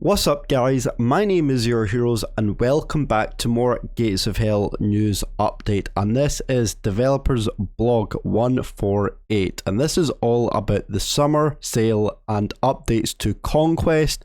What's up guys, my name is Your Heroes and welcome back to more Gates of Hell news update, and this is Developers Blog 148, and this is all about the summer sale and updates to Conquest,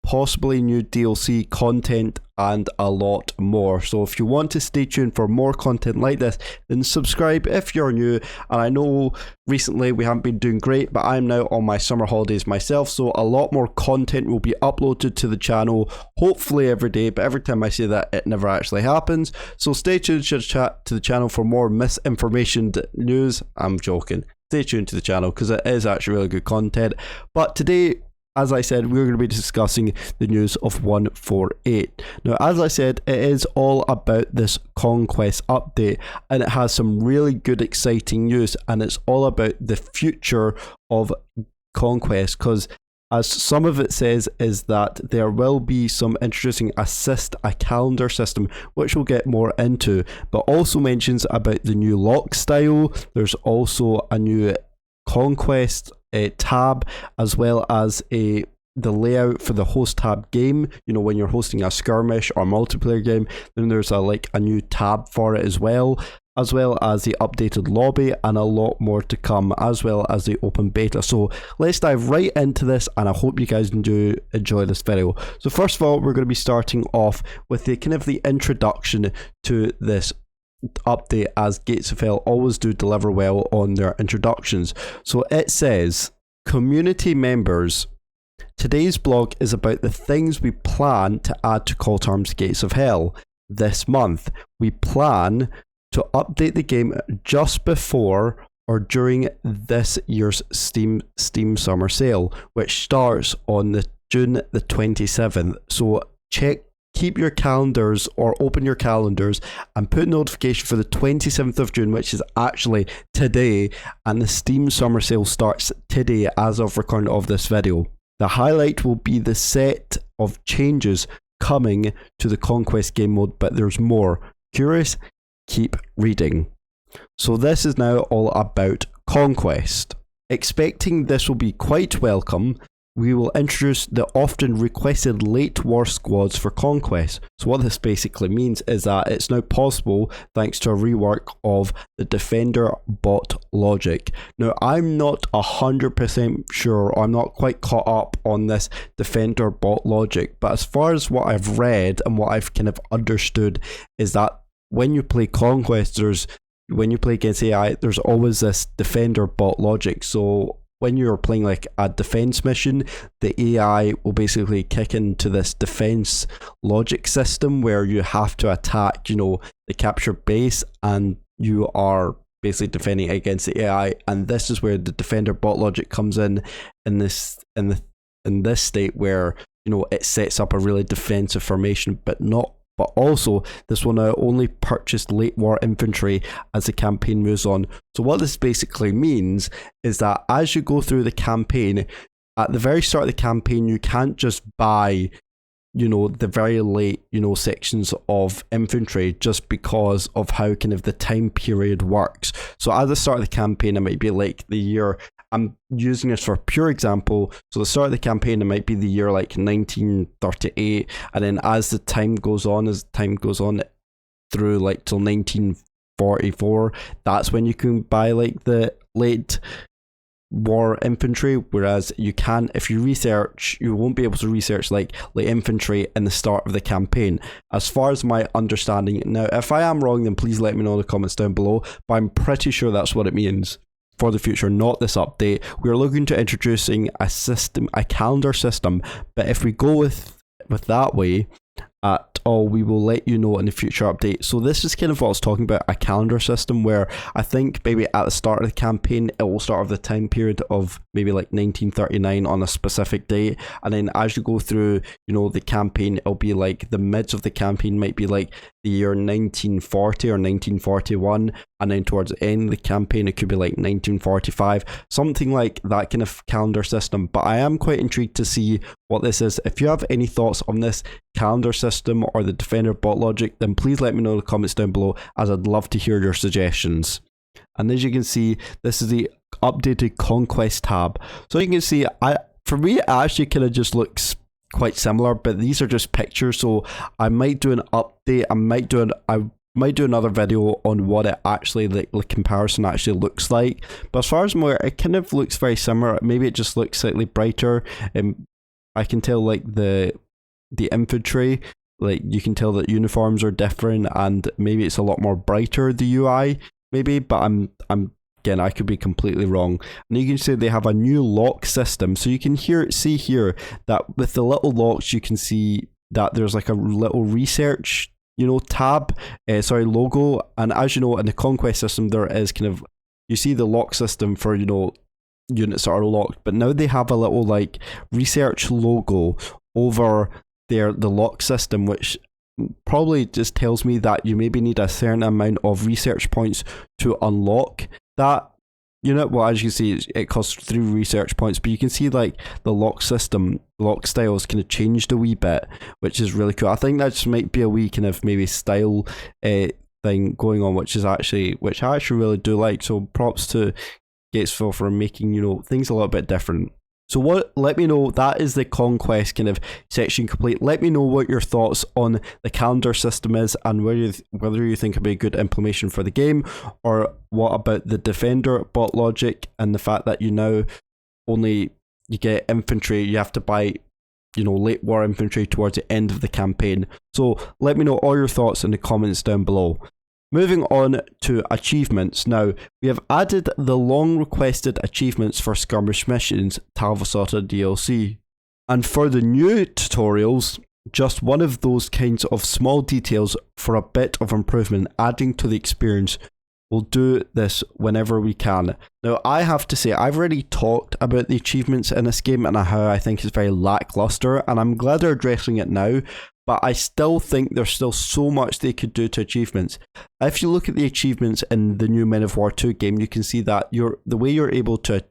possibly new DLC content and a lot more. So if you want to stay tuned for more content like this, then subscribe if you're new. And I know recently we haven't been doing great, but I'm now on my summer holidays myself, so a lot more content will be uploaded to the channel, hopefully every day, but every time I say that it never actually happens. So stay tuned to the channel for more misinformation news. I'm joking. Stay tuned to the channel because it is actually really good content. But today, as I said, we're going to be discussing the news of 148. Now, as I said, it is all about this Conquest update, and it has some really good, exciting news, and it's all about the future of Conquest, because as some of it says is that there will be some introducing a calendar system, which we'll get more into, but also mentions about the new lock style. There's also a new Conquest tab, as well as the layout for the host tab game. You know, when you're hosting a skirmish or multiplayer game, then there's a new tab for it as well as the updated lobby, and a lot more to come, as well as the open beta. So let's dive right into this, and I hope you guys do enjoy this video. So first of all, we're going to be starting off with the introduction to this update, as Gates of Hell always do deliver well on their introductions. So it says, community members, today's blog is about the things we plan to add to Call to Arms Gates of Hell this month. We plan to update the game just before or during this year's Steam summer sale, which starts on June the 27th. So keep your calendars, or open your calendars and put notification for the 27th of June, which is actually today, and the Steam summer sale starts today as of recording of this video. The highlight will be the set of changes coming to the Conquest game mode, but there's more. Curious? Keep reading. So this is now all about Conquest. Expecting this will be quite welcome, we will introduce the often requested late war squads for Conquest. So what this basically means is that it's now possible thanks to a rework of the Defender bot logic. Now, I'm not 100% sure, or I'm not quite caught up on this Defender bot logic, but as far as what I've read and what I've kind of understood is that when you play Conquest, when you play against AI, there's always this Defender bot logic. So when you're playing like a defense mission, the AI will basically kick into this defense logic system where you have to attack, the captured base, and you are basically defending against the AI. And this is where the Defender bot logic comes in this state where, it sets up a really defensive formation, but also this will now only purchase late war infantry as the campaign moves on. So what this basically means is that as you go through the campaign, at the very start of the campaign, you can't just buy, the very late, sections of infantry just because of how kind of the time period works. So at the start of the campaign, it might be like the year, I'm using this for a pure example. So the start of the campaign, it might be the year like 1938, and then as time goes on through like till 1944, that's when you can buy like the late war infantry. Whereas you can, if you research, you won't be able to research like late infantry in the start of the campaign, as far as my understanding. Now, if I am wrong, then please let me know in the comments down below, but I'm pretty sure that's what it means for the future, not this update. We're looking to introducing a calendar system, but if we go with that way at all, we will let you know in the future update. So this is kind of what I was talking about, a calendar system where I think maybe at the start of the campaign, it will start with the time period of maybe like 1939 on a specific date, and then as you go through, the campaign, it'll be like the mids of the campaign might be like the year 1940 or 1941, and then towards the end of the campaign, it could be like 1945, something like that kind of calendar system. But I am quite intrigued to see what this is. If you have any thoughts on this calendar system or the Defender bot logic, then please let me know in the comments down below, as I'd love to hear your suggestions. And as you can see, this is the updated Conquest tab. So you can see, for me, it actually kind of just looks quite similar, but these are just pictures. So I might do an update. I might do another video on what it actually, the comparison actually looks like. But as far as more, it kind of looks very similar. Maybe it just looks slightly brighter. I can tell like the infantry, like you can tell that uniforms are different, and maybe it's a lot more brighter, the UI maybe, but I'm again, I could be completely wrong. And you can see they have a new lock system, so you can see here that with the little locks you can see that there's like a little research tab, logo. And as you know, in the Conquest system there is kind of, you see the lock system for units that are locked, but now they have a little like research logo over the lock system, which probably just tells me that you maybe need a certain amount of research points to unlock that unit. Well, as you see, it costs 3 research points, but you can see like the lock system, lock styles kind of changed a wee bit, which is really cool. I think that just might be a wee kind of maybe style thing going on, which I actually really do like. So props to Gatesville for making things a little bit different. So let me know, that is the Conquest kind of section complete. Let me know what your thoughts on the calendar system is, and whether you think it'd be a good implementation for the game, or what about the defender bot logic and the fact that you get infantry, you have to buy late war infantry towards the end of the campaign. So let me know all your thoughts in the comments down below. Moving on to achievements. Now, we have added the long requested achievements for skirmish missions, Talvasota DLC. And for the new tutorials, just one of those kinds of small details for a bit of improvement, adding to the experience. We'll do this whenever we can. Now, I have to say, I've already talked about the achievements in this game and how I think it's very lackluster, and I'm glad they're addressing it now. But I still think there's still so much they could do to achievements. If you look at the achievements in the new Men of War 2 game, you can see that the way you're able to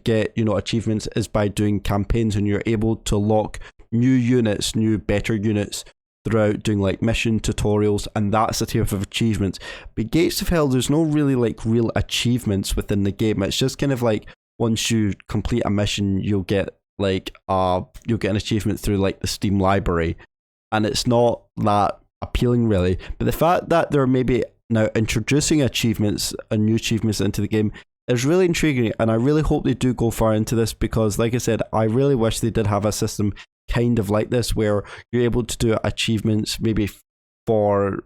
get achievements is by doing campaigns, and you're able to lock new units, new better units throughout doing like mission tutorials, and that's the type of achievements. But Gates of Hell, there's no really like real achievements within the game. It's just kind of like once you complete a mission, you'll get an achievement through like the Steam library. And it's not that appealing really. But the fact that they're maybe now introducing achievements and new achievements into the game is really intriguing, and I really hope they do go far into this, because like I said, I really wish they did have a system kind of like this where you're able to do achievements maybe for,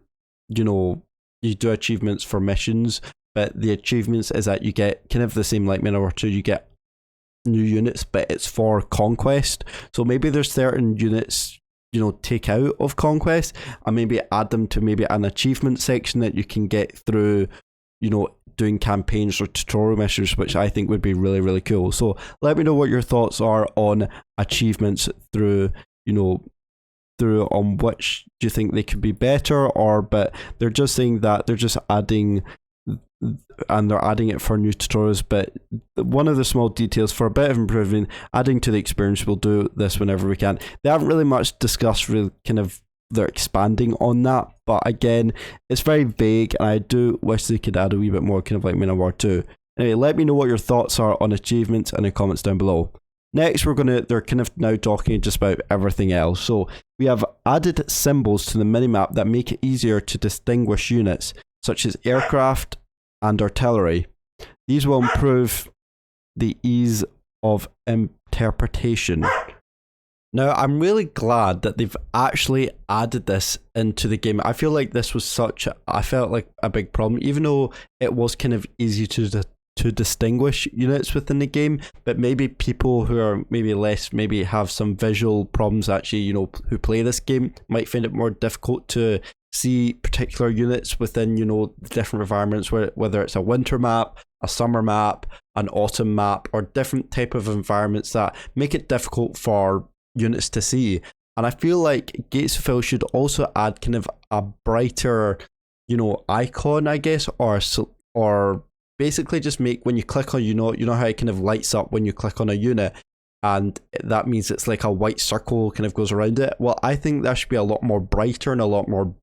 you do achievements for missions, but the achievements is that you get kind of the same like Men of War 2, you get new units, but it's for Conquest. So maybe there's certain units take out of Conquest and maybe add them to maybe an achievement section that you can get through, doing campaigns or tutorial missions, which I think would be really, really cool. So let me know what your thoughts are on achievements through on which do you think they could be better, but they're just saying that they're just adding, and they're adding it for new tutorials. But one of the small details for a bit of improvement, adding to the experience, we'll do this whenever we can. They haven't really much discussed really kind of they're expanding on that, but again, it's very vague, and I do wish they could add a wee bit more kind of like Men of War 2. Anyway, let me know what your thoughts are on achievements in the comments down below. Next, they're kind of now talking just about everything else. So we have added symbols to the minimap that make it easier to distinguish units, such as aircraft and artillery. These will improve the ease of interpretation. Now, I'm really glad that they've actually added this into the game. I feel like this was I felt like a big problem, even though it was kind of easy to distinguish units within the game, but maybe people who are maybe have some visual problems actually, who play this game might find it more difficult to see particular units within, different environments, whether it's a winter map, a summer map, an autumn map, or different type of environments that make it difficult for units to see. And I feel like Gates of Hell should also add kind of a brighter, icon, I guess, or basically just make, when you click on, how it kind of lights up when you click on a unit, and that means it's like a white circle kind of goes around it. Well, I think that should be a lot more brighter and a lot more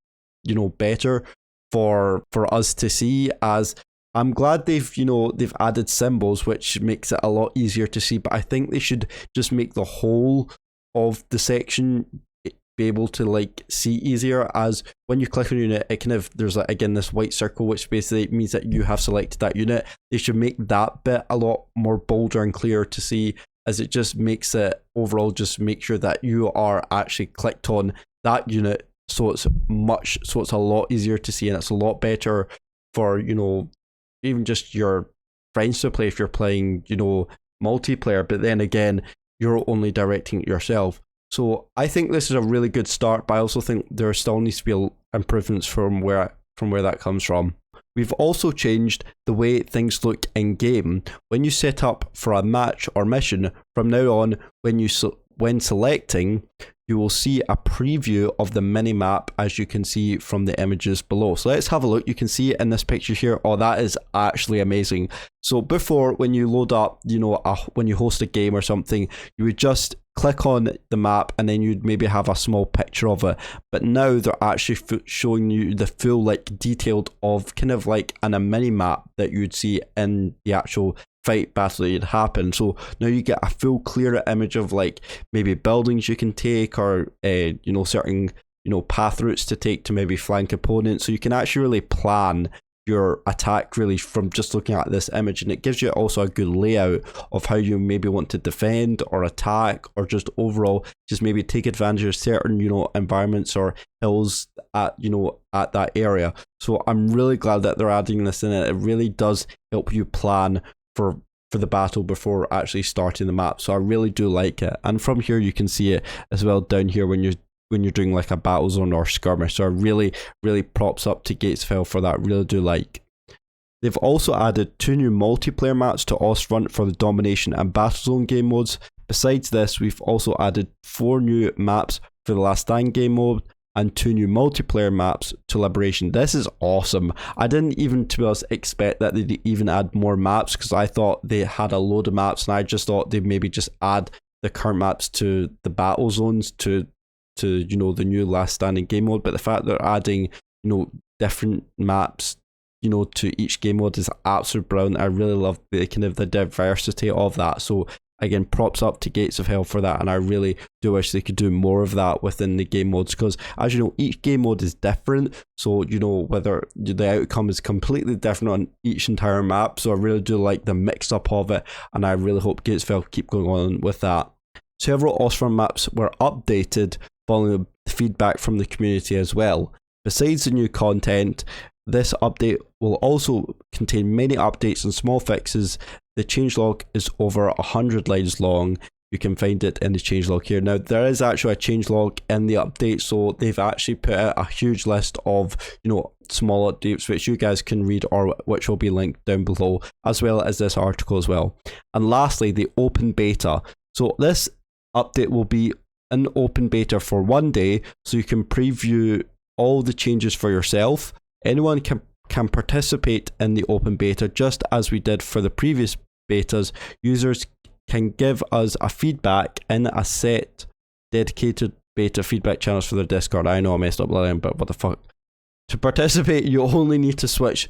better for us to see. As I'm glad they've added symbols, which makes it a lot easier to see, but I think they should just make the whole of the section be able to like see easier, as when you click on a unit, it kind of, there's like, again, this white circle which basically means that you have selected that unit. They should make that bit a lot more bolder and clearer to see, as it just makes it overall, just make sure that you are actually clicked on that unit, so it's a lot easier to see, and it's a lot better for, you know, even just your friends to play if you're playing, you know, multiplayer, but then again, you're only directing it yourself. So I think this is a really good start, but I also think there still needs to be improvements from where that comes from. We've also changed the way things look in game. When you set up for a match or mission, from now on, when selecting, you will see a preview of the mini-map, as you can see from the images below. So let's have a look. You can see it in this picture here. Oh, that is actually amazing. So before, when you load up, you know, when you host a game or something, you would just click on the map and then you'd maybe have a small picture of it. But now they're actually showing you the full, like, detailed of kind of like a mini map that you'd see in the actual fight battle that had happened. So now you get a full clearer image of like maybe buildings you can take, or you know, certain, you know, path routes to take to maybe flank opponents. So you can actually really plan your attack really from just looking at this image, and it gives you also a good layout of how you maybe want to defend or attack, or just overall just maybe take advantage of certain, you know, environments or hills at, you know, at that area. So I'm really glad that they're adding this in. It really does help you plan for the battle before actually starting the map. So I really do like it. And from here you can see it as well down here when you're doing like a battle zone or skirmish. So I really props up to Gates of Hell for that. Really do like. They've also added 2 new multiplayer maps to Ostfront for the Domination and Battle Zone game modes. Besides this, we've also added 4 new maps for the Last Stand game mode and 2 new multiplayer maps to Liberation. This is awesome. I didn't even, to be honest, expect that they'd even add more maps, because I thought they had a load of maps, and I just thought they'd maybe just add the current maps to the battle zones to you know, the new Last Standing game mode. But the fact they're adding, you know, different maps, you know, to each game mode is absolutely brilliant. I really love the kind of the diversity of that. So again, props up to Gates of Hell for that, and I really do wish they could do more of that within the game modes, because as you know, each game mode is different, so you know whether the outcome is completely different on each entire map. So I really do like the mix up of it, and I really hope Gates of Hell keep going on with that. Several Ostfront maps were updated following the feedback from the community as well. Besides the new content, this update will also contain many updates and small fixes. The changelog is over 100 lines long. You can find it in the changelog here. Now, there is actually a changelog in the update, so they've actually put out a huge list of, you know, small updates which you guys can read, or which will be linked down below, as well as this article as well. And lastly, the open beta. So this update will be an open beta for 1 day, so you can preview all the changes for yourself. Anyone can participate in the open beta, just as we did for the previous betas. Users can give us a feedback in a set dedicated beta feedback channels for their Discord. I know I messed up Lillian, but what the fuck. To participate, you only need to switch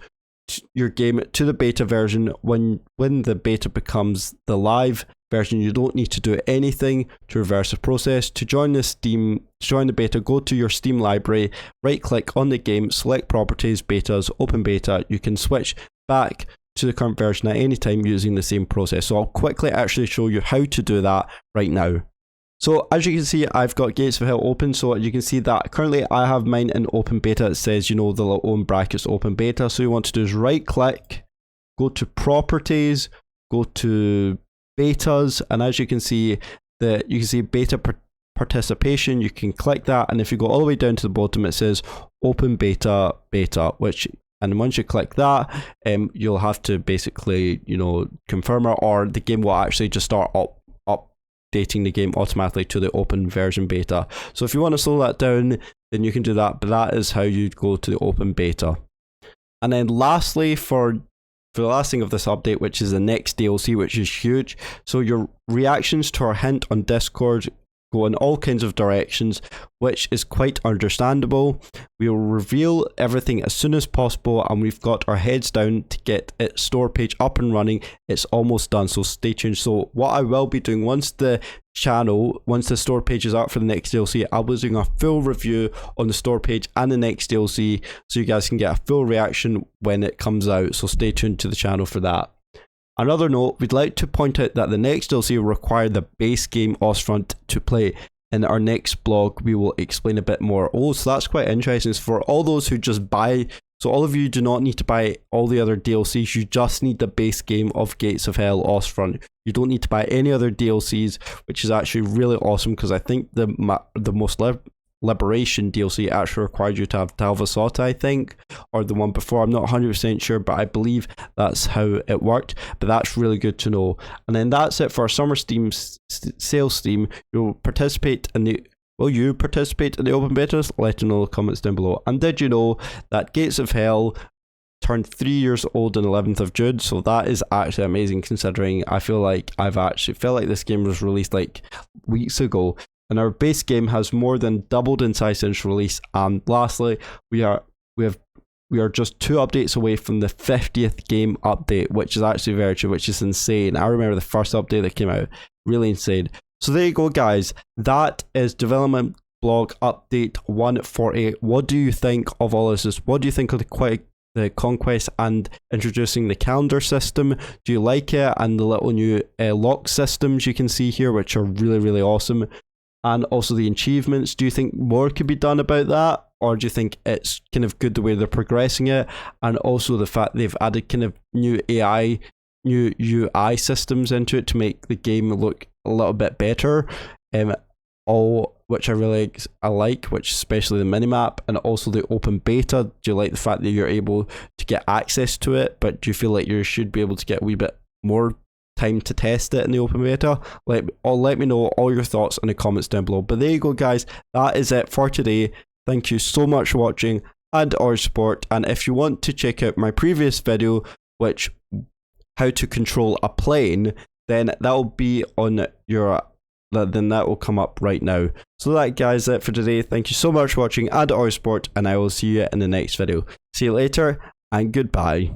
your game to the beta version. When the beta becomes the live version, you don't need to do anything to reverse the process. To join the beta, go to your Steam library, right click on the game, select properties, betas, open beta. You can switch back to the current version at any time using the same process. So I'll quickly actually show you how to do that right now. So as you can see, I've got Gates of Hell open, so you can see that currently I have mine in open beta. It says, you know, the little in brackets open beta. So you want to do is right click, go to properties, go to betas, and as you can see, beta participation. You can click that, and if you go all the way down to the bottom, it says open beta, and once you click that, you'll have to basically, you know, confirm it, or the game will actually just start updating the game automatically to the open version beta. So if you want to slow that down, then you can do that, but that is how you go to the open beta. And then lastly, for the last thing of this update, which is the next DLC, which is huge. So your reactions to our hint on Discord go in all kinds of directions, which is quite understandable. We will reveal everything as soon as possible, and we've got our heads down to get its store page up and running. It's almost done, so stay tuned. So what I will be doing once the store page is up for the next DLC, I'll be doing a full review on the store page and the next DLC, so you guys can get a full reaction when it comes out. So stay tuned to the channel for that. Another note, we'd like to point out that the next DLC will require the base game Ostfront to play. In our next blog, we will explain a bit more. Oh, so that's quite interesting. So for all those who just buy, so all of you do not need to buy all the other DLCs, you just need the base game of Gates of Hell Ostfront. You don't need to buy any other DLCs, which is actually really awesome, because I think the most Liberation DLC actually required you to have Talvasota, I think, or the one before. I'm not 100% sure, but I believe that's how it worked. But that's really good to know. And then that's it for our summer Steam sales Steam. You'll participate in the Will you participate in the open betas? Let us know in the comments down below. And did you know that Gates of Hell turned 3 years old on 11th of June? So that is actually amazing, considering I feel like I've actually felt like this game was released like weeks ago. And our base game has more than doubled in size since release. And lastly, we are just 2 updates away from the 50th game update, which is actually very true, which is insane. I remember the first update that came out, really insane. So there you go, guys. That is development blog update 148. What do you think of all this? What do you think of the Conquest and introducing the calendar system? Do you like it? And the little new lock systems you can see here, which are really, really awesome. And also the achievements. Do you think more could be done about that? Or do you think it's kind of good the way they're progressing it? And also the fact they've added kind of new AI, new UI systems into it to make the game look a little bit better. All which I like, which especially the minimap and also the open beta. Do you like the fact that you're able to get access to it, but do you feel like you should be able to get a wee bit more time to test it in the open beta? Let me know all your thoughts in the comments down below. But there you go, guys. That is it for today. Thank you so much for watching and our support. And if you want to check out my previous video, which how to control a plane, then that will be on your then that will come up right now. So that, guys, is it for today. Thank you so much for watching and our support, and I will see you in the next video. See you later and goodbye.